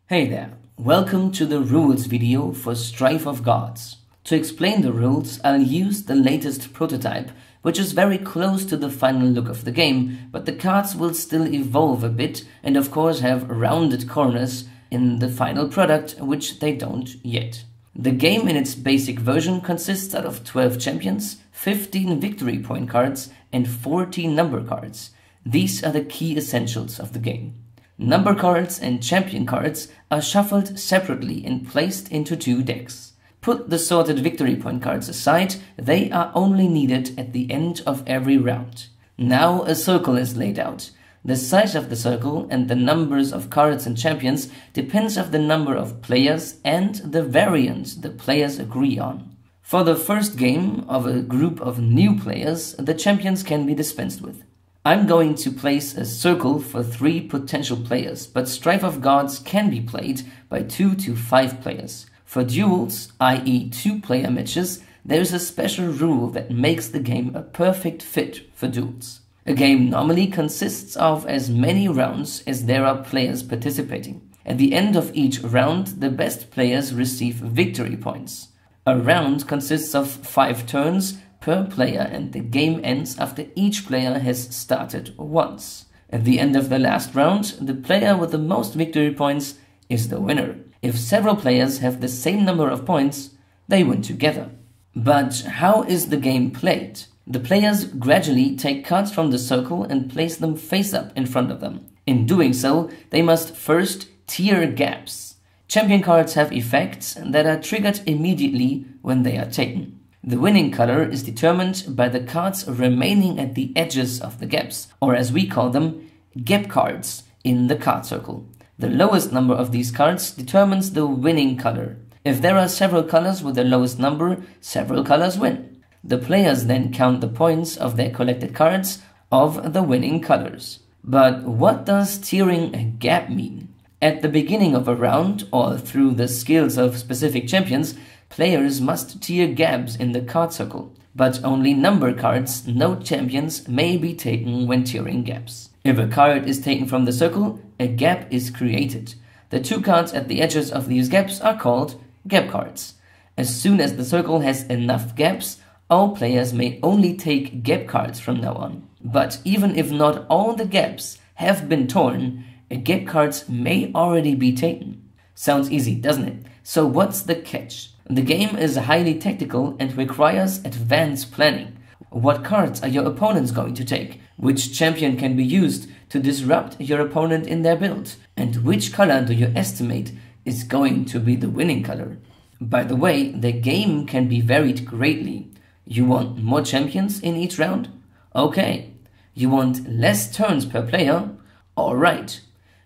Hey there, welcome to the rules video for Strife of Gods. To explain the rules, I'll use the latest prototype, which is very close to the final look of the game, but the cards will still evolve a bit and of course have rounded corners in the final product, which they don't yet. The game in its basic version consists out of 12 champions, 15 victory point cards and 14 number cards. These are the key essentials of the game. Number cards and champion cards are shuffled separately and placed into two decks. Put the sorted victory point cards aside, they are only needed at the end of every round. Now a circle is laid out. The size of the circle and the numbers of cards and champions depends on the number of players and the variant the players agree on. For the first game of a group of new players, the champions can be dispensed with. I'm going to place a circle for 3 potential players, but Strife of Gods can be played by 2 to 5 players. For duels, i.e. 2-player matches, there's a special rule that makes the game a perfect fit for duels. A game normally consists of as many rounds as there are players participating. At the end of each round, the best players receive victory points. A round consists of 5 turns per player and the game ends after each player has started once. At the end of the last round, the player with the most victory points is the winner. If several players have the same number of points, they win together. But how is the game played? The players gradually take cards from the circle and place them face up in front of them. In doing so, they must first tier gaps. Champion cards have effects that are triggered immediately when they are taken. The winning color is determined by the cards remaining at the edges of the gaps, or as we call them, gap cards in the card circle. The lowest number of these cards determines the winning color. If there are several colors with the lowest number, several colors win. The players then count the points of their collected cards of the winning colors. But what does tiering a gap mean? At the beginning of a round, or through the skills of specific champions, players must tier gaps in the card circle, but only number cards, no champions, may be taken when tiering gaps. If a card is taken from the circle, a gap is created. The 2 cards at the edges of these gaps are called gap cards. As soon as the circle has enough gaps, all players may only take gap cards from now on. But even if not all the gaps have been torn, gap cards may already be taken. Sounds easy, doesn't it? So what's the catch? The game is highly tactical and requires advanced planning. What cards are your opponents going to take? Which champion can be used to disrupt your opponent in their build? And which color do you estimate is going to be the winning color? By the way, the game can be varied greatly. You want more champions in each round? Okay. You want less turns per player? Alright.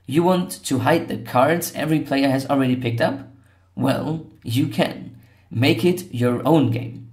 You want to hide the cards every player has already picked up? Well, you can. Make it your own game.